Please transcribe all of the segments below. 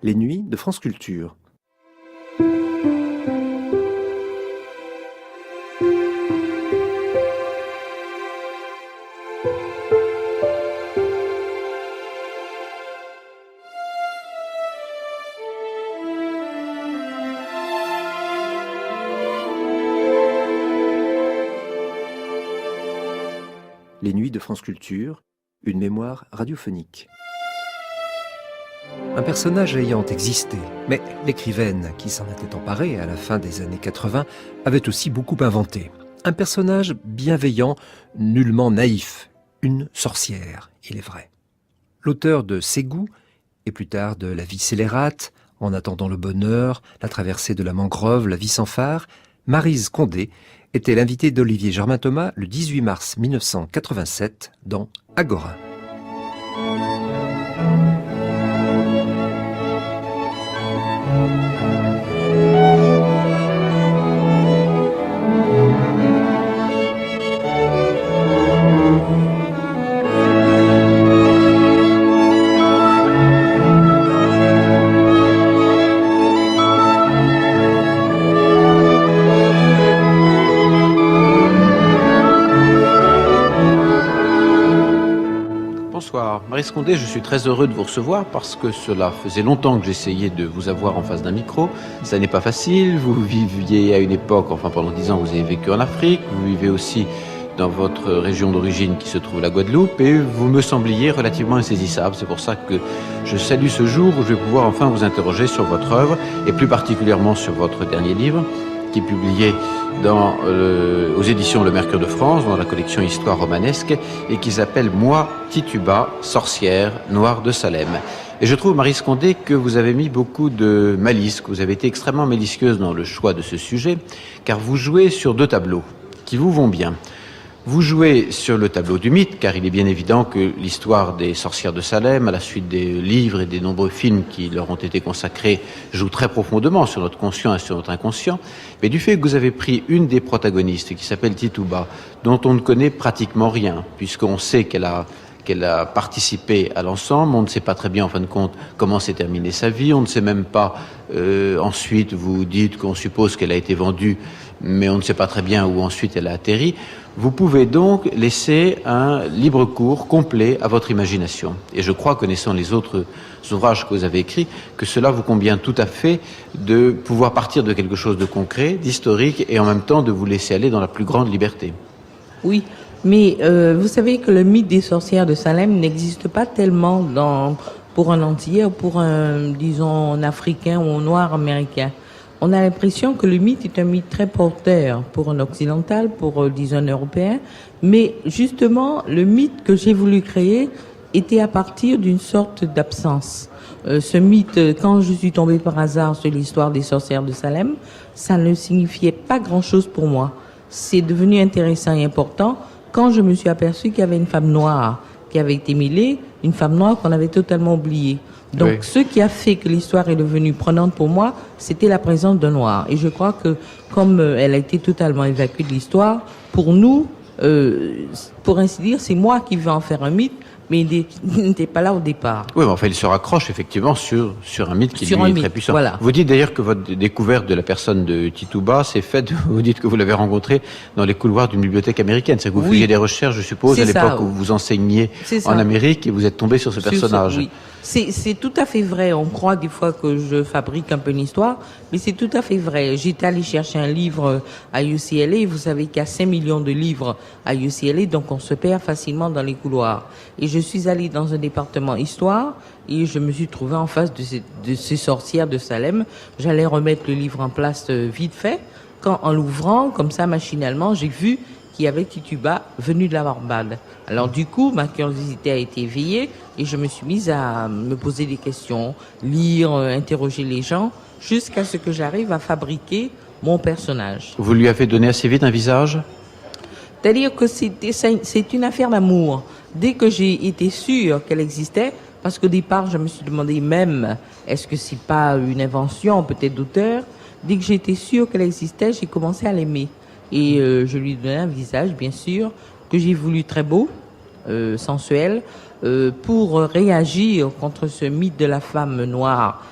Les nuits de France Culture. Les nuits de France Culture, une mémoire radiophonique. Un personnage ayant existé, mais l'écrivaine qui s'en était emparée à la fin des années 80 avait aussi beaucoup inventé. Un personnage bienveillant, nullement naïf, une sorcière, il est vrai. L'auteur de Ségou, et plus tard de La vie scélérate, En attendant le bonheur, La traversée de la mangrove, La vie sans phare, Maryse Condé était l'invitée d'Olivier Germain-Thomas le 18 mars 1987 dans Agora. Bonsoir, Maryse Condé, je suis très heureux de vous recevoir parce que cela faisait longtemps que j'essayais de vous avoir en face d'un micro. Ça n'est pas facile, vous viviez à une époque, enfin pendant 10 ans vous avez vécu en Afrique, vous vivez aussi dans votre région d'origine qui se trouve la Guadeloupe et vous me sembliez relativement insaisissable. C'est pour ça que je salue ce jour où je vais pouvoir enfin vous interroger sur votre œuvre et plus particulièrement sur votre dernier livre qui est publié aux éditions Le Mercure de France, dans la collection Histoire romanesque, et qui s'appelle « Moi, Tituba, sorcière, noire de Salem ». Et je trouve, Maryse Condé, que vous avez mis beaucoup de malice, que vous avez été extrêmement malicieuse dans le choix de ce sujet, car vous jouez sur 2 tableaux qui vous vont bien. Vous jouez sur le tableau du mythe, car il est bien évident que l'histoire des sorcières de Salem, à la suite des livres et des nombreux films qui leur ont été consacrés, joue très profondément sur notre conscient et sur notre inconscient. Mais du fait que vous avez pris une des protagonistes, qui s'appelle Tituba, dont on ne connaît pratiquement rien, puisqu'on sait qu'elle a participé à l'ensemble, on ne sait pas très bien en fin de compte comment s'est terminée sa vie, on ne sait même pas, ensuite vous dites qu'on suppose qu'elle a été vendue, mais on ne sait pas très bien où ensuite elle a atterri. Vous pouvez donc laisser un libre cours complet à votre imagination. Et je crois, connaissant les autres ouvrages que vous avez écrits, que cela vous convient tout à fait de pouvoir partir de quelque chose de concret, d'historique, et en même temps de vous laisser aller dans la plus grande liberté. Oui, mais vous savez que le mythe des sorcières de Salem n'existe pas tellement pour un Antillais ou pour un, disons, un Africain ou un Noir américain. On a l'impression que le mythe est un mythe très porteur pour un occidental, pour, disons, un européen. Mais justement, le mythe que j'ai voulu créer était à partir d'une sorte d'absence. Ce mythe, quand je suis tombée par hasard sur l'histoire des sorcières de Salem, ça ne signifiait pas grand-chose pour moi. C'est devenu intéressant et important quand je me suis aperçue qu'il y avait une femme noire qui avait été mêlée, une femme noire qu'on avait totalement oubliée. Donc, oui. Ce qui a fait que l'histoire est devenue prenante pour moi, c'était la présence d'un noir. Et je crois que, comme elle a été totalement évacuée de l'histoire, pour nous, pour ainsi dire, c'est moi qui vais en faire un mythe, mais il n'était pas là au départ. Oui, mais enfin, il se raccroche effectivement sur un mythe qui lui est très puissant. Voilà. Vous dites d'ailleurs que votre découverte de la personne de Tituba s'est faite, vous dites que vous l'avez rencontrée dans les couloirs d'une bibliothèque américaine. C'est que vous faisiez des recherches, je suppose, à l'époque où vous enseigniez en Amérique et vous êtes tombé sur ce personnage. Oui. C'est tout à fait vrai. On croit des fois que je fabrique un peu une histoire, mais c'est tout à fait vrai. J'étais allé chercher un livre à UCLA. Vous savez qu'il y a 5 millions de livres à UCLA, donc on se perd facilement dans les couloirs. Et je suis allée dans un département histoire et je me suis trouvée en face de ces sorcières de Salem. J'allais remettre le livre en place vite fait. Quand, en l'ouvrant, comme ça, machinalement, j'ai vu qu'il y avait Tituba venu de la Barbade. Alors du coup, ma curiosité a été éveillée et je me suis mise à me poser des questions, lire, interroger les gens, jusqu'à ce que j'arrive à fabriquer mon personnage. Vous lui avez donné assez vite un visage ? C'est-à-dire que c'est une affaire d'amour. Dès que j'ai été sûre qu'elle existait, parce qu'au départ, je me suis demandé même, est-ce que c'est pas une invention peut-être d'auteur ? Dès que j'ai été sûre qu'elle existait, j'ai commencé à l'aimer. Et je lui donnais un visage, bien sûr, que j'ai voulu très beau, sensuel, pour réagir contre ce mythe de la femme noire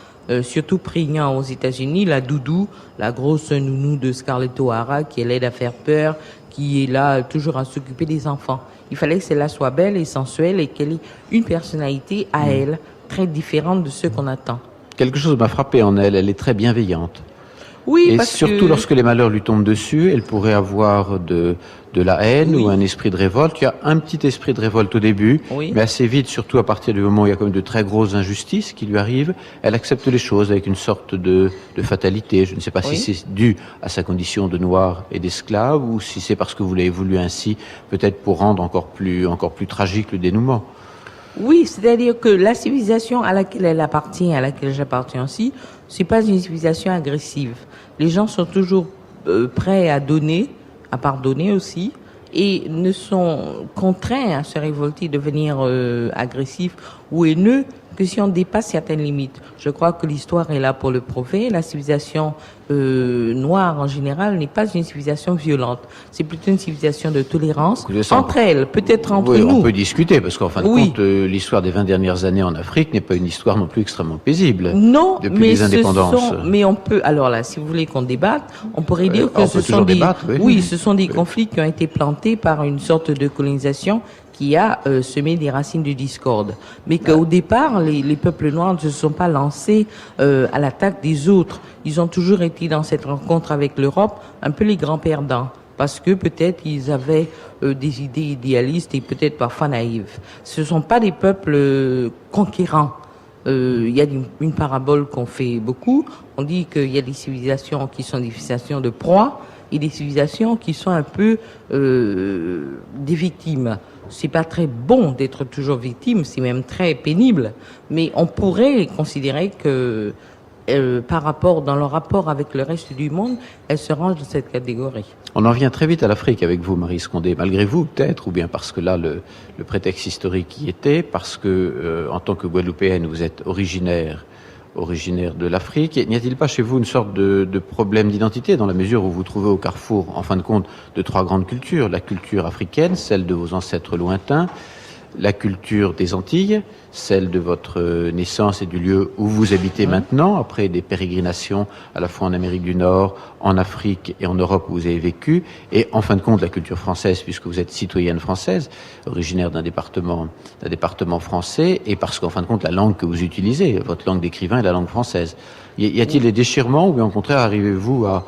surtout prégnant aux États-Unis, la doudou, la grosse nounou de Scarlett O'Hara qui l'aide à faire peur, qui est là toujours à s'occuper des enfants. Il fallait que celle-là soit belle et sensuelle et qu'elle ait une personnalité à elle, très différente de ceux qu'on attend. Quelque chose m'a frappé en elle, elle est très bienveillante. Oui, Et parce surtout que... lorsque les malheurs lui tombent dessus, elle pourrait avoir de la haine Oui. ou un esprit de révolte. Il y a un petit esprit de révolte au début, Oui. mais assez vite, surtout à partir du moment où il y a comme de très grosses injustices qui lui arrivent, elle accepte les choses avec une sorte de fatalité. Je ne sais pas Oui. si c'est dû à sa condition de noir et d'esclave ou si c'est parce que vous l'avez voulu ainsi, peut-être pour rendre encore plus tragique le dénouement. Oui, c'est-à-dire que la civilisation à laquelle elle appartient, à laquelle j'appartiens aussi, c'est pas une civilisation agressive. Les gens sont toujours prêts à donner, à pardonner aussi, et ne sont contraints à se révolter, devenir agressifs ou haineux que si on dépasse certaines limites. Je crois que l'histoire est là pour le prouver. La civilisation noire en général n'est pas une civilisation violente. C'est plutôt une civilisation de tolérance entre elles, peut-être entre oui, nous. on peut discuter parce qu'en fin de Oui. compte, l'histoire des 20 dernières années en Afrique n'est pas une histoire non plus extrêmement paisible. Non, depuis mais les indépendances. mais on peut. Alors là, si vous voulez qu'on débatte, on pourrait dire que on ce peut sont toujours des, débattre, oui. oui, ce sont des conflits qui ont été plantés par une sorte de colonisation qui a semé des racines de discorde. Mais qu'au départ, les peuples noirs ne se sont pas lancés à l'attaque des autres. Ils ont toujours été dans cette rencontre avec l'Europe un peu les grands perdants. Parce que peut-être ils avaient des idées idéalistes et peut-être parfois naïves. Ce ne sont pas des peuples conquérants. Il y a une parabole qu'on fait beaucoup. On dit qu'il y a des civilisations qui sont des civilisations de proie et des civilisations qui sont un peu des victimes. C'est pas très bon d'être toujours victime, c'est même très pénible. Mais on pourrait considérer que dans leur rapport avec le reste du monde, elles se rangent dans cette catégorie. On en vient très vite à l'Afrique avec vous, Marie Scondé, malgré vous peut-être, ou bien parce que là, le prétexte historique y était, parce que en tant que Guadeloupéenne, vous êtes originaire de l'Afrique. N'y a-t-il pas chez vous une sorte de problème d'identité dans la mesure où vous vous trouvez au carrefour, en fin de compte, de trois grandes cultures, la culture africaine, celle de vos ancêtres lointains, la culture des Antilles, celle de votre naissance et du lieu où vous habitez maintenant, après des pérégrinations à la fois en Amérique du Nord, en Afrique et en Europe où vous avez vécu, et en fin de compte la culture française puisque vous êtes citoyenne française, originaire d'un département français, et parce qu'en fin de compte la langue que vous utilisez, votre langue d'écrivain est la langue française. Y a-t-il des déchirements ou bien au contraire arrivez-vous à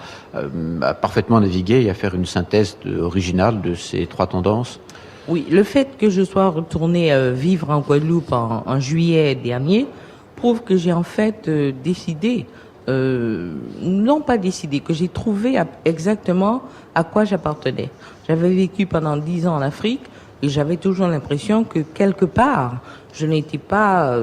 parfaitement naviguer et à faire une synthèse originale de ces trois tendances ? Oui, le fait que je sois retournée vivre en Guadeloupe en juillet dernier prouve que j'ai en fait décidé, non pas décidé, que j'ai trouvé exactement à quoi j'appartenais. J'avais vécu pendant 10 ans en Afrique et j'avais toujours l'impression que quelque part, je n'étais pas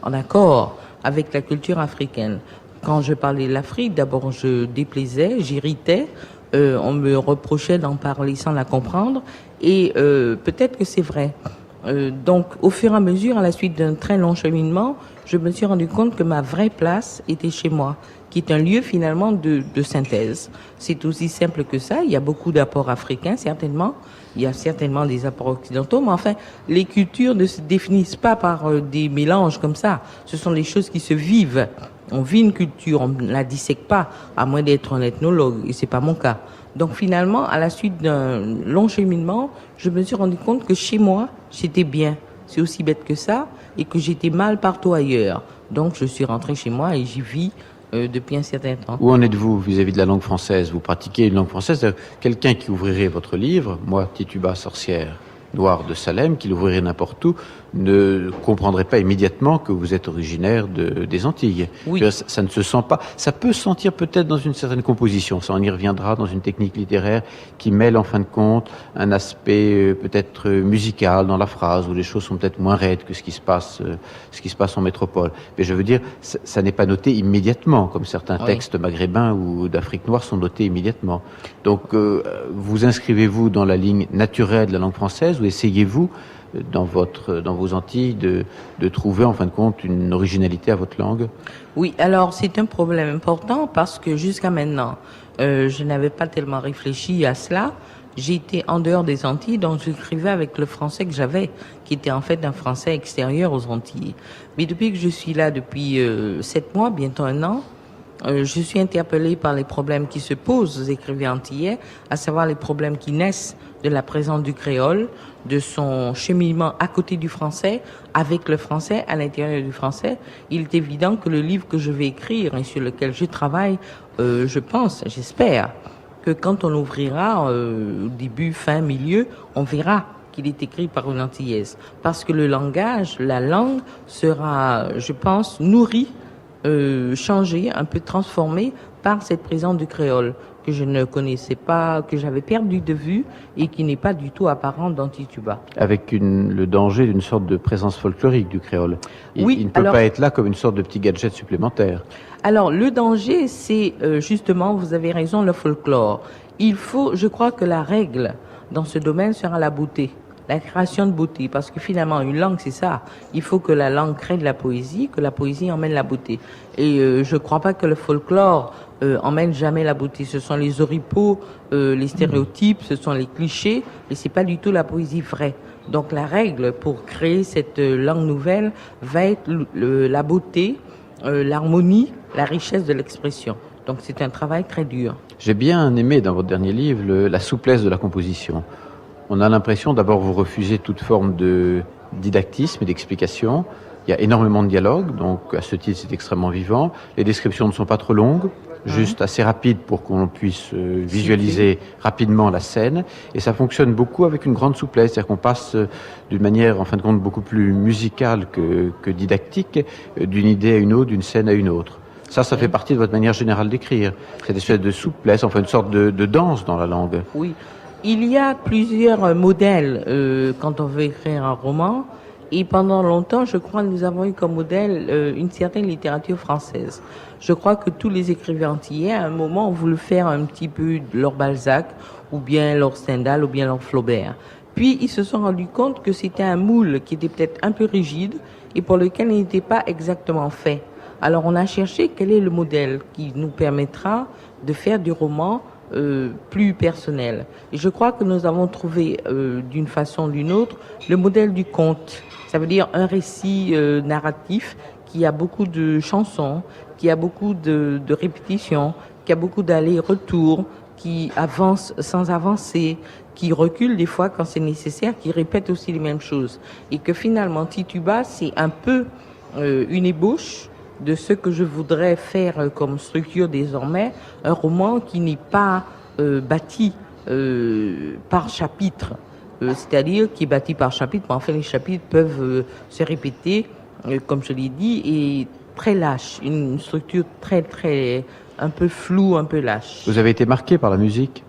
en accord avec la culture africaine. Quand je parlais de l'Afrique, d'abord je déplaisais, j'irritais, on me reprochait d'en parler sans la comprendre. Et peut-être que c'est vrai. Donc, au fur et à mesure, à la suite d'un très long cheminement, je me suis rendu compte que ma vraie place était chez moi, qui est un lieu finalement de synthèse. C'est aussi simple que ça. Il y a beaucoup d'apports africains, certainement. Il y a certainement des apports occidentaux, mais enfin, les cultures ne se définissent pas par des mélanges comme ça. Ce sont des choses qui se vivent. On vit une culture, on ne la dissèque pas, à moins d'être un ethnologue, et c'est pas mon cas. Donc finalement, à la suite d'un long cheminement, je me suis rendu compte que chez moi, j'étais bien. C'est aussi bête que ça, et que j'étais mal partout ailleurs. Donc je suis rentrée chez moi et j'y vis depuis un certain temps. Où en êtes-vous vis-à-vis de la langue française ? Vous pratiquez une langue française ? Quelqu'un qui ouvrirait votre livre, moi, Tituba, sorcière noire de Salem, qui l'ouvrirait n'importe où, ne comprendrait pas immédiatement que vous êtes originaire des Antilles. Oui. Ça ne se sent pas. Ça peut se sentir peut-être dans une certaine composition. Ça, on y reviendra dans une technique littéraire qui mêle en fin de compte un aspect peut-être musical dans la phrase où les choses sont peut-être moins raides que ce qui se passe en métropole. Mais je veux dire, ça n'est pas noté immédiatement comme certains textes maghrébins ou d'Afrique noire sont notés immédiatement. Donc, vous inscrivez-vous dans la ligne naturelle de la langue française ou essayez-vous dans vos Antilles de trouver en fin de compte une originalité à votre langue? Oui, alors c'est un problème important parce que jusqu'à maintenant, je n'avais pas tellement réfléchi à cela. j'étais en dehors des Antilles, donc j'écrivais avec le français que j'avais, qui était en fait un français extérieur aux Antilles. Mais depuis que je suis là, depuis 7 mois, bientôt un an, je suis interpellée par les problèmes qui se posent aux écrivains antillais, à savoir les problèmes qui naissent de la présence du créole, de son cheminement à côté du français, avec le français, à l'intérieur du français. Il est évident que le livre que je vais écrire et sur lequel je travaille, je pense, j'espère, que quand on l'ouvrira, au début, fin, milieu, on verra qu'il est écrit par une antillaise. Parce que le langage, la langue sera, je pense, nourrie, changée, un peu transformée par cette présence du créole que je ne connaissais pas, que j'avais perdu de vue et qui n'est pas du tout apparente dans Tituba. Avec le danger d'une sorte de présence folklorique du créole. Oui, il ne peut pas être là comme une sorte de petit gadget supplémentaire. Alors, le danger, c'est justement, vous avez raison, le folklore. Je crois que la règle dans ce domaine sera la beauté, la création de beauté, parce que finalement, une langue, c'est ça. Il faut que la langue crée de la poésie, que la poésie emmène la beauté. Et je ne crois pas que le folklore emmène jamais la beauté. Ce sont les oripeaux, les stéréotypes, ce sont les clichés, et c'est pas du tout la poésie vraie. Donc, la règle pour créer cette langue nouvelle va être la beauté, l'harmonie, la richesse de l'expression. Donc c'est un travail très dur. J'ai bien aimé dans votre dernier livre la souplesse de la composition. On a l'impression d'abord vous refusez toute forme de didactisme et d'explication. Il y a énormément de dialogue, donc à ce titre c'est extrêmement vivant. Les descriptions ne sont pas trop longues, juste assez rapides pour qu'on puisse visualiser rapidement la scène. Et ça fonctionne beaucoup avec une grande souplesse, c'est-à-dire qu'on passe d'une manière en fin de compte beaucoup plus musicale que didactique, d'une idée à une autre, d'une scène à une autre. Ça fait partie de votre manière générale d'écrire, cette espèce de souplesse, enfin une sorte de danse dans la langue. Oui, il y a plusieurs modèles quand on veut écrire un roman. Et pendant longtemps, je crois que nous avons eu comme modèle une certaine littérature française. Je crois que tous les écrivains antillais, à un moment, ont voulu faire un petit peu leur Balzac, ou bien leur Stendhal, ou bien leur Flaubert. Puis, ils se sont rendus compte que c'était un moule qui était peut-être un peu rigide et pour lequel il n'était pas exactement fait. Alors, on a cherché quel est le modèle qui nous permettra de faire du roman plus personnel. Et je crois que nous avons trouvé, d'une façon ou d'une autre, le modèle du conte. Ça veut dire un récit narratif qui a beaucoup de chansons, qui a beaucoup de répétitions, qui a beaucoup d'allers-retours, qui avance sans avancer, qui recule des fois quand c'est nécessaire, qui répète aussi les mêmes choses. Et que finalement, Tituba, c'est un peu une ébauche de ce que je voudrais faire comme structure désormais, un roman qui n'est pas bâti par chapitre, c'est-à-dire qui est bâti par chapitre, mais en fait les chapitres peuvent se répéter, comme je l'ai dit, et très lâche, une structure très un peu floue, un peu lâche. Vous avez été marqué par la musique ?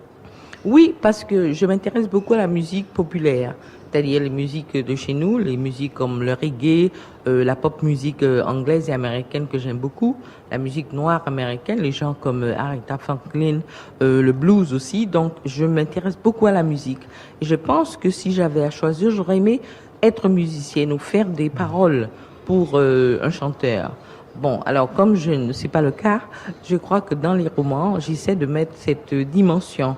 Oui, parce que je m'intéresse beaucoup à la musique populaire, c'est-à-dire les musiques de chez nous, les musiques comme le reggae, la pop musique anglaise et américaine que j'aime beaucoup, la musique noire américaine, les gens comme Aretha Franklin, le blues aussi. Donc, je m'intéresse beaucoup à la musique. Et je pense que si j'avais à choisir, j'aurais aimé être musicienne ou faire des paroles pour un chanteur. Bon, alors comme je ne sais pas le cas, je crois que dans les romans, j'essaie de mettre cette dimension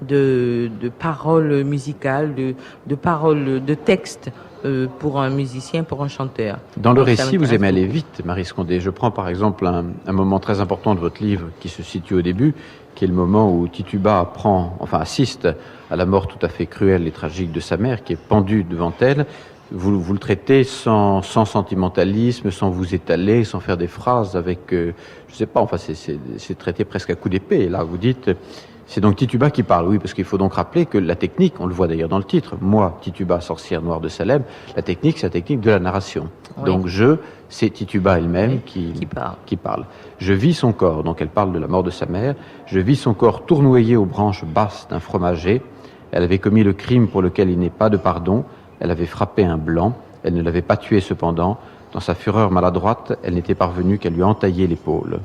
de paroles musicales, de paroles, de textes pour un musicien, pour un chanteur. Dans le récit, vous aimez aller vite, Marie Scondé. Je prends par exemple un moment très important de votre livre qui se situe au début, qui est le moment où Tituba assiste à la mort tout à fait cruelle et tragique de sa mère, qui est pendue devant elle. Vous le traitez sans sentimentalisme, sans vous étaler, sans faire des phrases avec, je sais pas, enfin c'est traité presque à coup d'épée. Là, vous dites, c'est donc Tituba qui parle, oui, parce qu'il faut donc rappeler que la technique, on le voit d'ailleurs dans le titre, moi, Tituba, sorcière noire de Salem, la technique, c'est la technique de la narration. Oui. Donc c'est Tituba elle-même qui parle. Je vis son corps, donc elle parle de la mort de sa mère, je vis son corps tournoyé aux branches basses d'un fromager. Elle avait commis le crime pour lequel il n'est pas de pardon. Elle avait frappé un blanc, elle ne l'avait pas tué cependant. Dans sa fureur maladroite, elle n'était parvenue qu'à lui entailler l'épaule.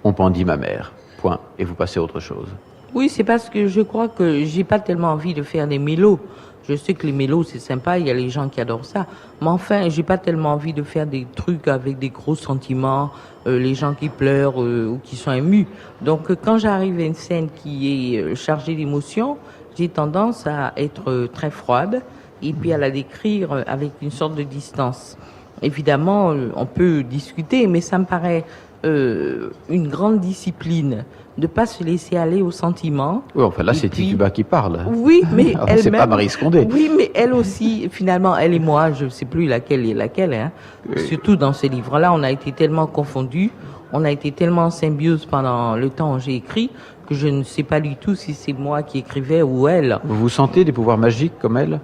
On pendit ma mère. Point. Et vous passez à autre chose. Oui, c'est parce que je crois que j'ai pas tellement envie de faire des mélos. Je sais que les mélos, c'est sympa, il y a les gens qui adorent ça. Mais enfin, j'ai pas tellement envie de faire des trucs avec des gros sentiments, les gens qui pleurent ou qui sont émus. Donc, quand j'arrive à une scène qui est chargée d'émotions, j'ai tendance à être très froide et puis à la décrire avec une sorte de distance. Évidemment, on peut discuter, mais ça me paraît une grande discipline de pas se laisser aller aux sentiments. Oui, enfin là, Et c'est puis- Tituba qui parle. Oui, mais Alors, elle-même... c'est pas Marie Scondé. Oui, mais elle aussi, finalement, elle et moi, je ne sais plus laquelle est laquelle. Hein. Surtout dans ce livre-là, on a été tellement confondus, on a été tellement en symbiose pendant le temps où j'ai écrit, que je ne sais pas du tout si c'est moi qui écrivais ou elle. Vous vous sentez des pouvoirs magiques comme elle?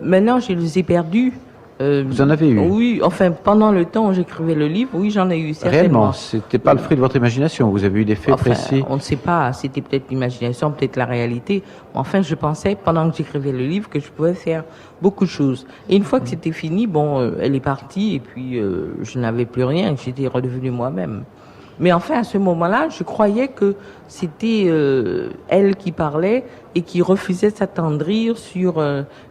Maintenant, je les ai perdus. Vous en avez eu? Oui, enfin, pendant le temps où j'écrivais le livre, oui, j'en ai eu certainement. Réellement, c'était pas le fruit de votre imagination. Vous avez eu des faits Enfin, précis. on ne sait pas, c'était peut-être l'imagination, peut-être la réalité. Enfin, je pensais, pendant que j'écrivais le livre, que je pouvais faire beaucoup de choses. Et une fois que c'était fini, bon, elle est partie, et puis je n'avais plus rien, j'étais redevenue moi-même. Mais enfin, à ce moment-là, je croyais que c'était elle qui parlait et qui refusait de s'attendrir sur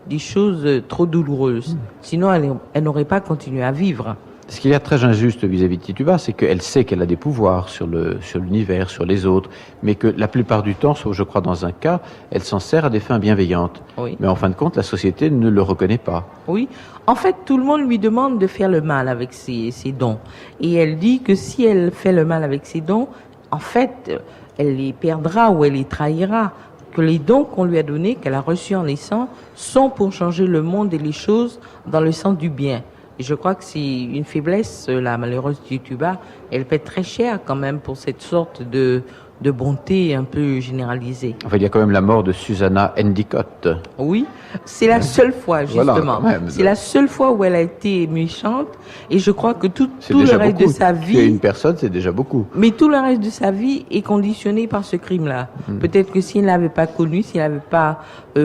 des choses trop douloureuses. Sinon, elle n'aurait pas continué à vivre. Ce qu'il y a de très injuste vis-à-vis de Tituba, c'est qu'elle sait qu'elle a des pouvoirs sur l'univers, sur les autres, mais que la plupart du temps, sauf je crois dans un cas, elle s'en sert à des fins bienveillantes. Oui. Mais en fin de compte, la société ne le reconnaît pas. Oui. En fait, tout le monde lui demande de faire le mal avec ses dons. Et elle dit que si elle fait le mal avec ses dons, en fait, elle les perdra ou elle les trahira. Que les dons qu'on lui a donnés, qu'elle a reçus en naissant, sont pour changer le monde et les choses dans le sens du bien. Et je crois que c'est une faiblesse, la malheureuse Tituba. Elle paie très cher quand même pour cette sorte de bonté un peu généralisée. Enfin, il y a quand même la mort de Susanna Endicott. Oui, c'est la seule fois, Voilà, justement. quand même. C'est la seule fois où elle a été méchante. Et je crois que tout le déjà reste beaucoup. de sa Tuer vie, une personne, c'est déjà beaucoup. mais tout le reste de sa vie est conditionné par ce crime-là. Peut-être que s'il ne l'avait pas connu, s'il n'avait pas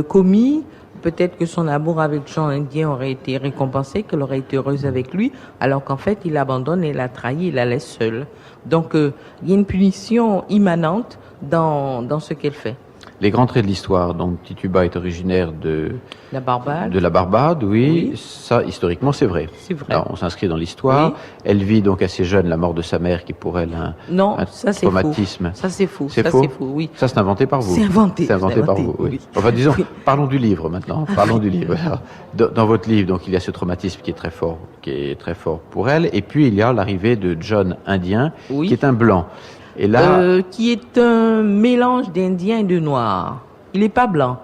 commis, peut-être que son amour avec Jean Indien aurait été récompensé, qu'elle aurait été heureuse avec lui, alors qu'en fait, il l'abandonne et la trahit, il la laisse seule. Donc, il y a une punition immanente dans ce qu'elle fait. Les grands traits de l'histoire. Donc, Tituba est originaire de La Barbade, la Barbade, oui. Oui. Ça, historiquement, c'est vrai. c'est vrai. Alors, on s'inscrit dans l'histoire. Oui. Elle vit donc assez jeune la mort de sa mère, qui pour elle Non, un ça c'est faux. traumatisme. Ça c'est faux. C'est Ça faux c'est faux, oui. Ça, c'est inventé par vous. C'est inventé. C'est inventé par vous, oui. Enfin, disons, Oui. parlons du livre maintenant. Parlons du livre. Alors, dans votre livre, donc, il y a ce traumatisme qui est très fort pour elle. Et puis, il y a l'arrivée de John Indien, Oui. qui est un blanc. Et là, Qui est un mélange d'Indien et de Noir. Il n'est pas blanc.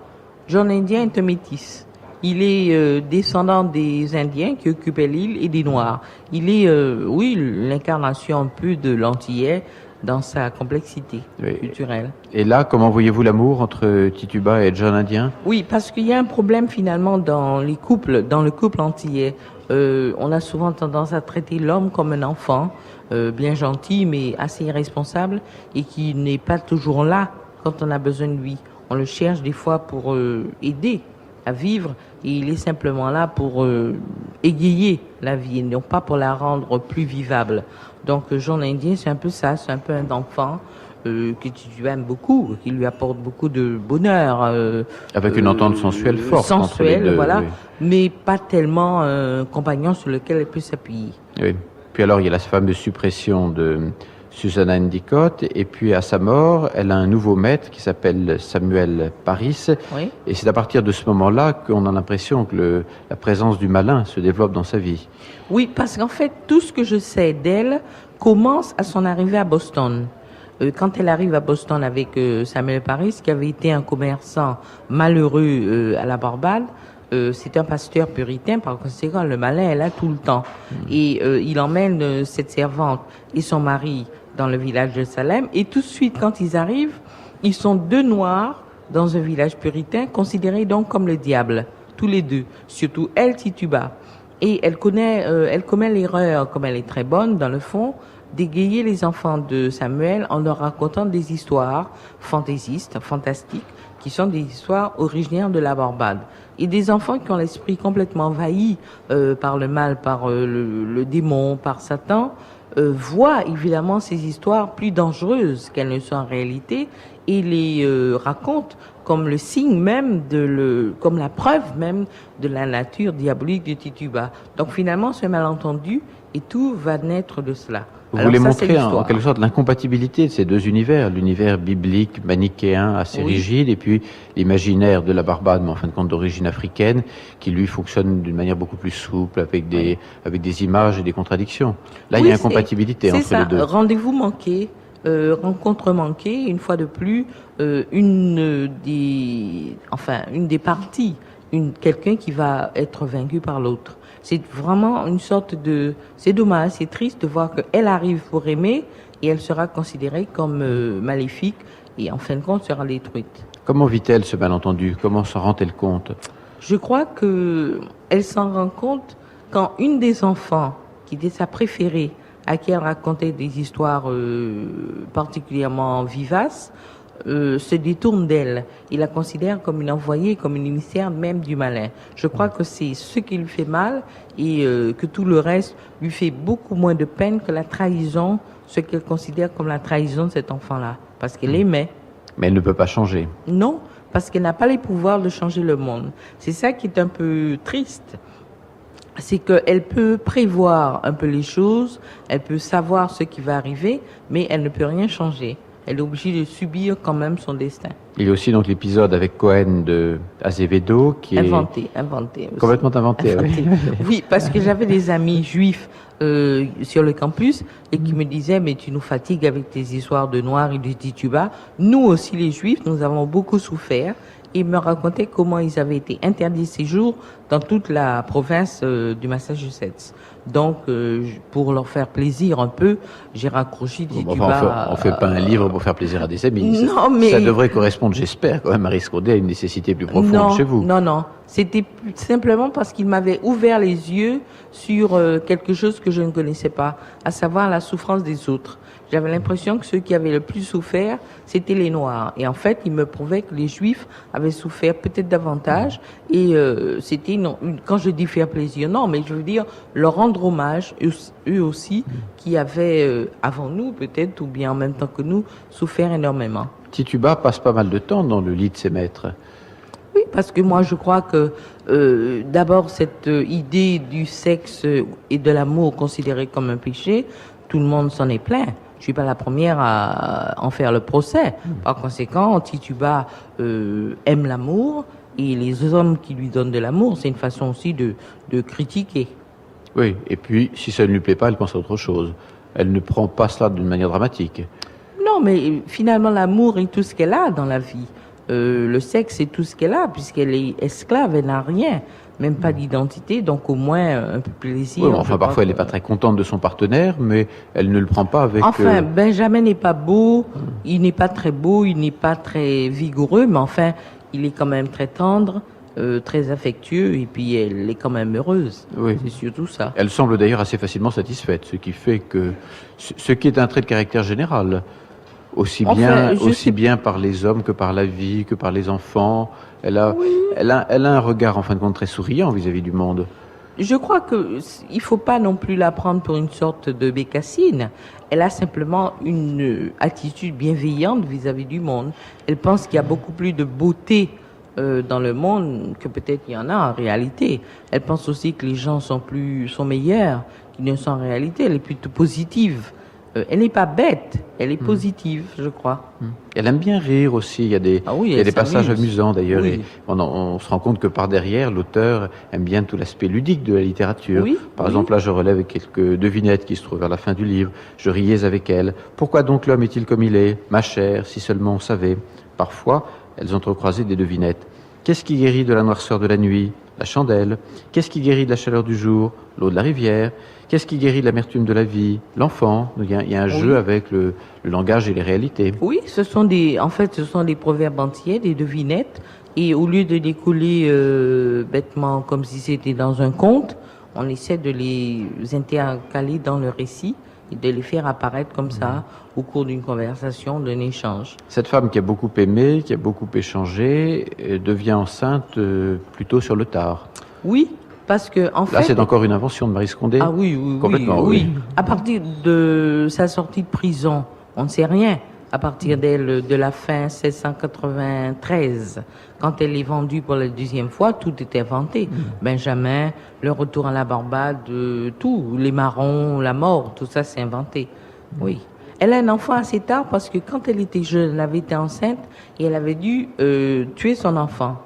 John Indien est un métis. Il est descendant des Indiens qui occupaient l'île et des Noirs. Il est, oui, l'incarnation un peu de l'Antillais dans sa complexité Oui. culturelle. et là, comment voyez-vous l'amour entre Tituba et John Indien? Oui, parce qu'il y a un problème finalement dans le couple antillais. On a souvent tendance à traiter l'homme comme un enfant, bien gentil mais assez irresponsable et qui n'est pas toujours là quand on a besoin de lui. On le cherche des fois pour aider à vivre et il est simplement là pour égayer la vie et non pas pour la rendre plus vivable. Donc John Indien, c'est un peu ça, c'est un peu un enfant que tu aimes beaucoup, qui lui apporte beaucoup de bonheur. Avec une entente sensuelle forte entre les deux. Voilà, Oui. mais pas tellement un compagnon sur lequel elle peut s'appuyer. Oui. Puis alors, il y a la fameuse suppression de Susanna Endicott, et puis à sa mort, elle a un nouveau maître qui s'appelle Samuel Paris, Oui. et c'est à partir de ce moment-là qu'on a l'impression que la présence du malin se développe dans sa vie. Oui, parce qu'en fait, tout ce que je sais d'elle commence à son arrivée à Boston. Quand elle arrive à Boston avec Samuel Paris, qui avait été un commerçant malheureux à la Barbade, c'est un pasteur puritain, par conséquent, le malin est là tout le temps. Et il emmène cette servante et son mari dans le village de Salem, et tout de suite, quand ils arrivent, ils sont deux noirs dans un village puritain, considérés donc comme le diable, tous les deux, surtout elle, Tituba. Et elle commet l'erreur, comme elle est très bonne dans le fond, d'égayer les enfants de Samuel en leur racontant des histoires fantaisistes, fantastiques, qui sont des histoires originaires de la Barbade. Et des enfants qui ont l'esprit complètement envahi par le mal, par le démon, par Satan, voient évidemment ces histoires plus dangereuses qu'elles ne sont en réalité et les racontent comme le signe même comme la preuve même de la nature diabolique de Tituba. Donc finalement, ce malentendu et tout va naître de cela. Vous Alors voulez ça, c'est montrer en l'histoire. quelque sorte l'incompatibilité de ces deux univers, l'univers biblique, manichéen, assez Oui. rigide, et puis l'imaginaire de la Barbade, mais en fin de compte d'origine africaine, qui lui fonctionne d'une manière beaucoup plus souple, avec des images et des contradictions. Là, il y Oui, a incompatibilité c'est entre ça. les deux. Rendez-vous manqué, rencontre manquée, une fois de plus, une des parties, quelqu'un qui va être vaincu par l'autre. C'est vraiment une sorte de... C'est dommage, c'est triste de voir qu'elle arrive pour aimer et elle sera considérée comme maléfique et en fin de compte sera détruite. Comment vit-elle ce malentendu? Comment s'en rend-elle compte? Je crois que elle s'en rend compte quand une des enfants, qui était sa préférée, à qui elle racontait des histoires particulièrement vivaces, se détourne d'elle. Il la considère comme une envoyée, comme une émissaire même du malin. Je crois que c'est ce qui lui fait mal et que tout le reste lui fait beaucoup moins de peine que la trahison, ce qu'elle considère comme la trahison de cet enfant-là, parce qu'elle aimait. Mais elle ne peut pas changer. Non, parce qu'elle n'a pas les pouvoirs de changer le monde. C'est ça qui est un peu triste. C'est qu'elle peut prévoir un peu les choses, elle peut savoir ce qui va arriver, mais elle ne peut rien changer. Elle est obligée de subir quand même son destin. Il y a aussi donc l'épisode avec Cohen de Azevedo qui Inventé est aussi. complètement inventé. Oui. Inventé. Oui, parce que j'avais des amis juifs sur le campus et qui me disaient mais tu nous fatigues avec tes histoires de noirs et de tituba. Nous aussi les juifs, nous avons beaucoup souffert. Et ils me racontaient comment ils avaient été interdits ces jours dans toute la province du Massachusetts. Donc, pour leur faire plaisir un peu, j'ai raccroché des Enfin, on fait pas un livre pour faire plaisir à des amis. Non, mais... Ça devrait correspondre, j'espère, quand même, à Riscaudet, à une nécessité plus profonde chez vous. Non. C'était simplement parce qu'il m'avait ouvert les yeux sur quelque chose que je ne connaissais pas, à savoir la souffrance des autres. J'avais l'impression que ceux qui avaient le plus souffert, c'était les Noirs. Et en fait, il me prouvait que les Juifs avaient souffert peut-être davantage. Et c'était, quand je dis faire plaisir, non, mais je veux dire leur rendre hommage, eux aussi, qui avaient, avant nous peut-être, ou bien en même temps que nous, souffert énormément. Tituba passe pas mal de temps dans le lit de ses maîtres. Oui, parce que moi, je crois que d'abord, cette idée du sexe et de l'amour considéré comme un péché, tout le monde s'en est plein. Je suis pas la première à en faire le procès. Par conséquent, Tituba aime l'amour et les hommes qui lui donnent de l'amour, c'est une façon aussi de critiquer. Oui, et puis, si ça ne lui plaît pas, elle pense à autre chose. Elle ne prend pas cela d'une manière dramatique. Non, mais finalement, l'amour est tout ce qu'elle a dans la vie. Le sexe est tout ce qu'elle a, puisqu'elle est esclave, elle n'a rien. Même pas d'identité, donc au moins un peu de plaisir. Oui, enfin, parfois, elle n'est pas très contente de son partenaire, mais elle ne le prend pas avec... Enfin, Benjamin n'est pas beau, il n'est pas très beau, il n'est pas très vigoureux, mais enfin, il est quand même très tendre, très affectueux, et puis elle est quand même heureuse. Oui. C'est surtout ça. Elle semble d'ailleurs assez facilement satisfaite, ce qui fait que... Ce qui est un trait de caractère général, aussi bien par les hommes que par la vie, que par les enfants. Elle a un regard, en fin de compte, très souriant vis-à-vis du monde. Je crois que il faut pas non plus la prendre pour une sorte de bécassine. Elle a simplement une attitude bienveillante vis-à-vis du monde. Elle pense qu'il y a beaucoup plus de beauté dans le monde que peut-être il y en a en réalité. Elle pense aussi que les gens sont meilleurs qu'ils ne sont en réalité. Elle est plutôt positive. Elle n'est pas bête, elle est positive, je crois. Elle aime bien rire aussi, il y a des passages amusants d'ailleurs, Oui. et on se rend compte que par derrière, l'auteur aime bien tout l'aspect ludique de la littérature. Oui, Par exemple, là, je relève quelques devinettes qui se trouvent vers la fin du livre. Je riais avec elle. Pourquoi donc l'homme est-il comme il est? Ma chère, si seulement on savait. Parfois, elles entrecroisaient des devinettes. Qu'est-ce qui guérit de la noirceur de la nuit? La chandelle. Qu'est-ce qui guérit de la chaleur du jour? L'eau de la rivière. Qu'est-ce qui guérit de l'amertume de la vie? L'enfant. Il y a un jeu avec le langage et les réalités. Oui, ce sont des proverbes entiers, des devinettes, et au lieu de les coller bêtement comme si c'était dans un conte, on essaie de les intercaler dans le récit et de les faire apparaître comme ça au cours d'une conversation, d'un échange. Cette femme qui a beaucoup aimé, qui a beaucoup échangé, devient enceinte plutôt sur le tard. Oui, parce que en fait... Là, c'est encore une invention de Marie Scondé. Ah oui, Complètement, oui. À partir de sa sortie de prison, on ne sait rien. à partir de la fin 1693. Quand elle est vendue pour la deuxième fois, tout est inventé. Benjamin, le retour à la Barbade, tout, les marrons, la mort, tout ça c'est inventé. Oui. Elle a un enfant assez tard parce que quand elle était jeune, elle avait été enceinte et elle avait dû tuer son enfant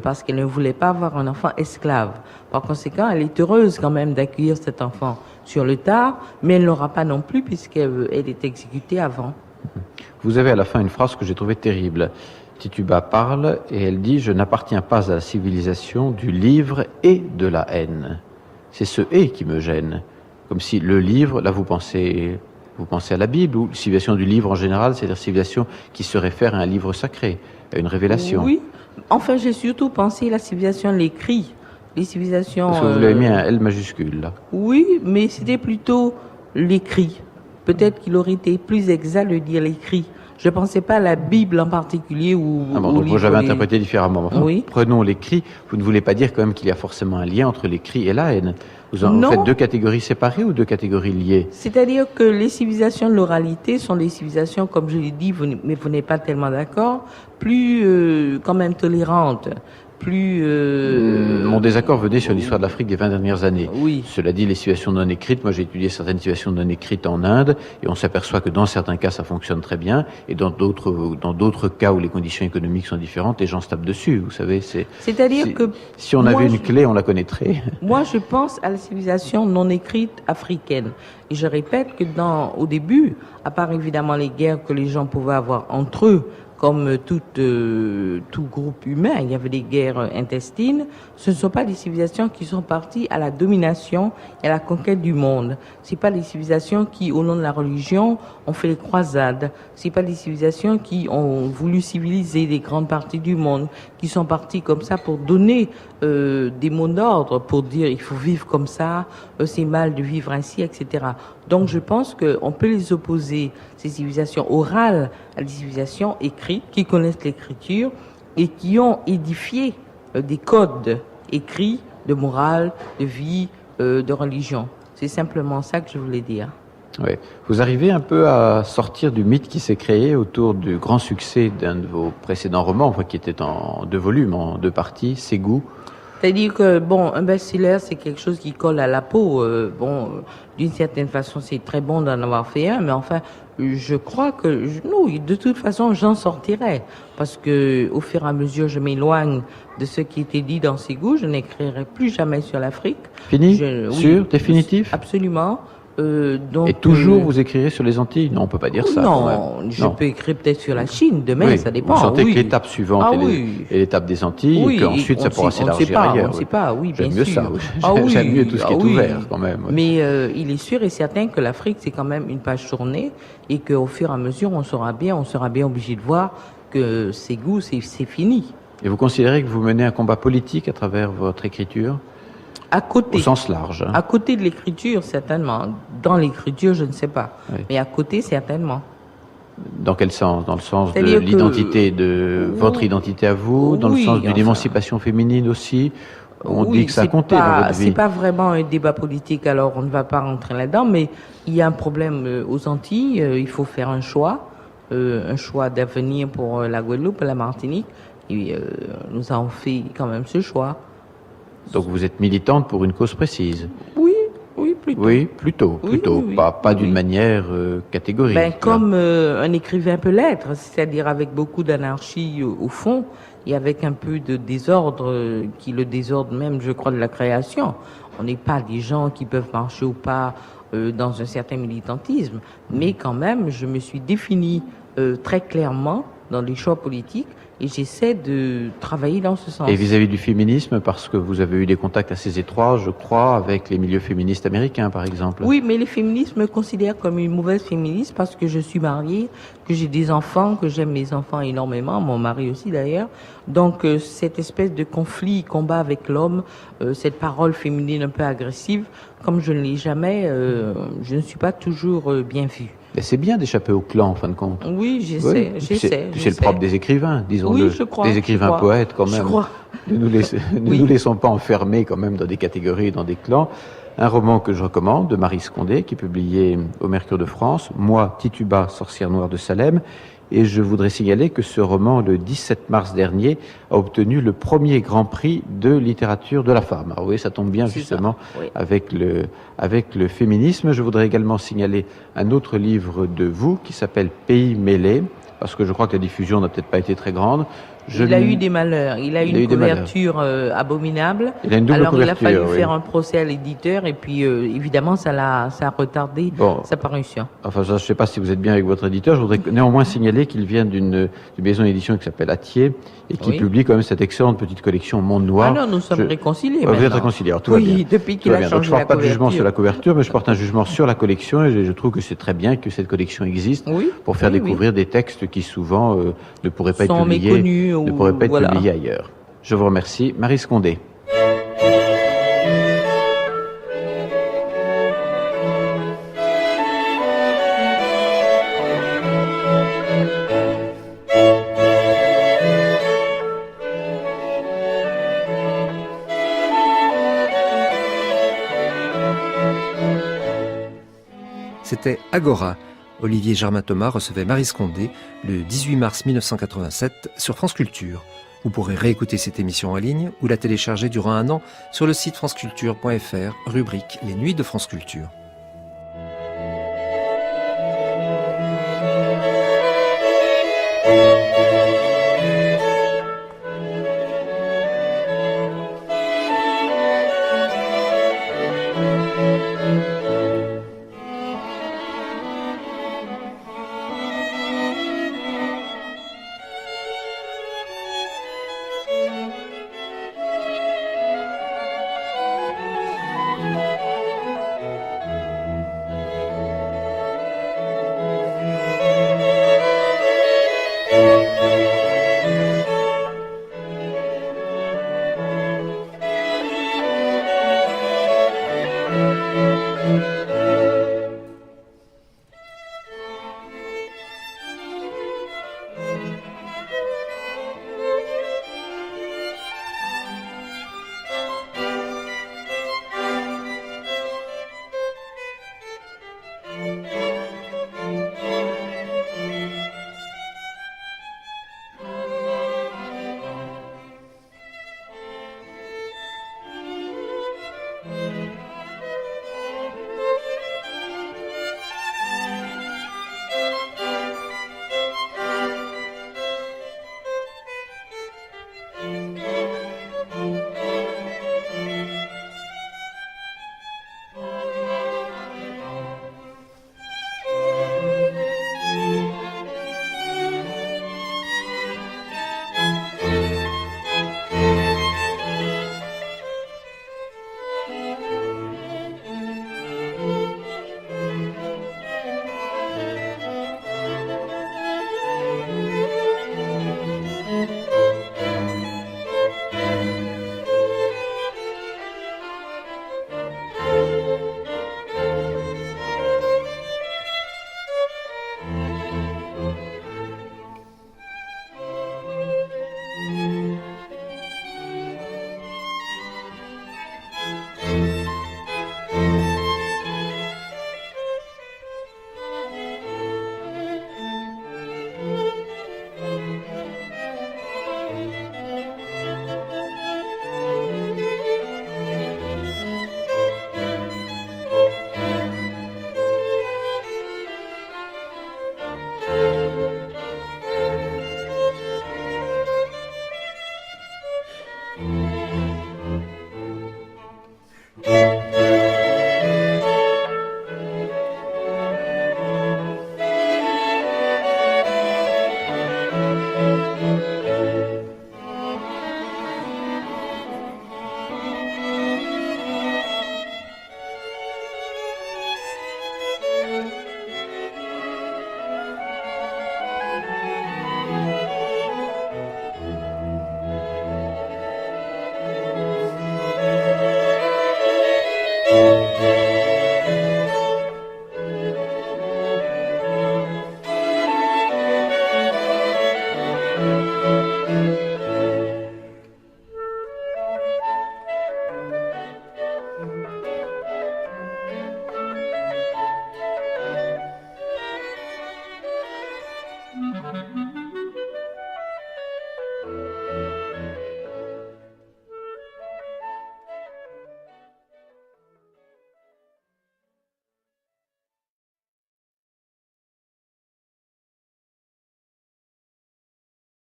parce qu'elle ne voulait pas avoir un enfant esclave. Par conséquent, elle est heureuse quand même d'accueillir cet enfant sur le tard, mais elle n'aura pas non plus puisqu'elle est exécutée avant. Vous avez à la fin une phrase que j'ai trouvée terrible. Tituba parle et elle dit « Je n'appartiens pas à la civilisation du livre et de la haine ». C'est ce « et » qui me gêne. Comme si le livre, là vous pensez à la Bible ou civilisation du livre en général, c'est-à-dire civilisation qui se réfère à un livre sacré, à une révélation. Oui, enfin j'ai surtout pensé à la civilisation de l'écrit. Les civilisations... Parce que vous l'avez mis un L majuscule là. Oui, mais c'était plutôt l'écrit. Peut-être qu'il aurait été plus exact de dire l'écrit. Je ne pensais pas à la Bible en particulier ou donc moi j'avais interprété différemment. Enfin, oui. Prenons l'écrit. Vous ne voulez pas dire quand même qu'il y a forcément un lien entre l'écrit et la haine. Vous Non. faites deux catégories séparées ou deux catégories liées? C'est-à-dire que les civilisations de l'oralité sont des civilisations, comme je l'ai dit, mais vous n'êtes pas tellement d'accord, plus quand même tolérantes, plus... Mon désaccord venait sur l'histoire de l'Afrique des 20 dernières années. Oui. Cela dit, les situations non écrites, moi j'ai étudié certaines situations non écrites en Inde, et on s'aperçoit que dans certains cas ça fonctionne très bien, et dans d'autres cas où les conditions économiques sont différentes, les gens se tapent dessus, vous savez. C'est-à-dire que... Si on avait une clé, on la connaîtrait. Moi, je pense à la civilisation non écrite africaine. Et je répète que au début, à part évidemment les guerres que les gens pouvaient avoir entre eux, comme tout groupe humain, il y avait des guerres intestines. Ce ne sont pas des civilisations qui sont parties à la domination et à la conquête du monde. C'est pas des civilisations qui, au nom de la religion, ont fait les croisades. C'est pas des civilisations qui ont voulu civiliser des grandes parties du monde, qui sont parties comme ça pour donner des mots d'ordre, pour dire il faut vivre comme ça, c'est mal de vivre ainsi, etc. Donc je pense qu'on peut les opposer, ces civilisations orales, à des civilisations écrites, qui connaissent l'écriture et qui ont édifié des codes écrits de morale, de vie, de religion. C'est simplement ça que je voulais dire. Ouais. Vous arrivez un peu à sortir du mythe qui s'est créé autour du grand succès d'un de vos précédents romans, enfin, qui était en 2 volumes, en 2 parties, Ségou. C'est-à-dire que, bon, un best-seller, c'est quelque chose qui colle à la peau. D'une certaine façon, c'est très bon d'en avoir fait un, mais enfin, je crois que, non, de toute façon, j'en sortirai. Parce que, au fur et à mesure, je m'éloigne de ce qui était dit dans Ségou. Je n'écrirai plus jamais sur l'Afrique. Fini? Oui, sûr? Définitif? Absolument. Donc, et toujours vous écrirez sur les Antilles? Non, on peut pas dire ça. Non, quand même. je peux écrire peut-être sur la Chine demain, oui, ça dépend. Vous sentez oui. que l'étape suivante est l'étape des Antilles, et qu'ensuite ça pourra s'élargir ailleurs. On ne sait pas, oui, bien sûr. J'aime mieux ça. J'aime mieux tout ce qui est ouvert, quand même. Mais il est sûr et certain que l'Afrique, c'est quand même une page tournée, et qu'au fur et à mesure, on sera bien obligé de voir que Ségou, c'est fini. Et vous considérez que vous menez un combat politique à travers votre écriture? À côté. Au sens large. À côté de l'écriture, certainement. Dans l'écriture, je ne sais pas. Oui. Mais à côté, certainement. Dans quel sens? Dans le sens de l'identité, de votre identité à vous? Dans le sens d'une émancipation féminine aussi? On dit que ça a compté dans votre vie. C'est pas vraiment un débat politique, alors on ne va pas rentrer là-dedans, mais il y a un problème aux Antilles. Il faut faire un choix d'avenir pour la Guadeloupe et la Martinique. Et nous avons fait quand même ce choix. Donc vous êtes militante pour une cause précise? Oui, plutôt. Oui, plutôt. Oui, pas d'une manière catégorique. Comme un écrivain peut l'être, c'est-à-dire avec beaucoup d'anarchie au fond, et avec un peu de désordre, qui est le désordre même, je crois, de la création. On n'est pas des gens qui peuvent marcher au pas dans un certain militantisme, mais quand même, je me suis définie très clairement dans les choix politiques, et j'essaie de travailler dans ce sens. Et vis-à-vis du féminisme, parce que vous avez eu des contacts assez étroits, je crois, avec les milieux féministes américains, par exemple. Oui, mais les féministes me considèrent comme une mauvaise féministe parce que je suis mariée, que j'ai des enfants, que j'aime mes enfants énormément, mon mari aussi d'ailleurs. Donc cette espèce de conflit, combat avec l'homme, cette parole féminine un peu agressive, comme je ne l'ai jamais, je ne suis pas toujours bien vue. Mais c'est bien d'échapper au clan, en fin de compte. Oui, j'essaie. C'est le propre des écrivains, disons-le. Oui, je crois. Des écrivains poètes, quand même. Je crois. Ne nous laissons pas enfermer quand même dans des catégories, dans des clans. Un roman que je recommande, de Marie Scondé, qui est publié au Mercure de France, Moi, Tituba, sorcière noire de Salem. Et je voudrais signaler que ce roman, le 17 mars dernier, a obtenu le premier grand prix de littérature de la femme. Alors, vous voyez, ça tombe bien justement oui. avec le féminisme. Je voudrais également signaler un autre livre de vous qui s'appelle Pays mêlés, parce que je crois que la diffusion n'a peut-être pas été très grande. Il a eu des malheurs. Il a eu une couverture abominable. Il a une double Alors couverture, il a fallu faire un procès à l'éditeur et puis évidemment ça a retardé sa parution. Enfin, je ne sais pas si vous êtes bien avec votre éditeur. Je voudrais néanmoins signaler qu'il vient d'une maison d'édition qui s'appelle Atier et qui publie quand même cette excellente petite collection Monde Noir. Ah non, nous sommes réconciliés. Vous êtes réconciliés, alors tout va bien. Depuis qu'il a changé la couverture. Donc, je ne porte pas de jugement sur la couverture, mais je porte un jugement sur la collection et je trouve que c'est très bien que cette collection existe pour faire découvrir des textes qui souvent ne pourraient pas être publiés. Ne pourrait pas être publié ailleurs. Je vous remercie. Marie Scondé. C'était Agora. Olivier Germain-Thomas recevait Marie Scondé le 18 mars 1987 sur France Culture. Vous pourrez réécouter cette émission en ligne ou la télécharger durant un an sur le site franceculture.fr, rubrique Les Nuits de France Culture.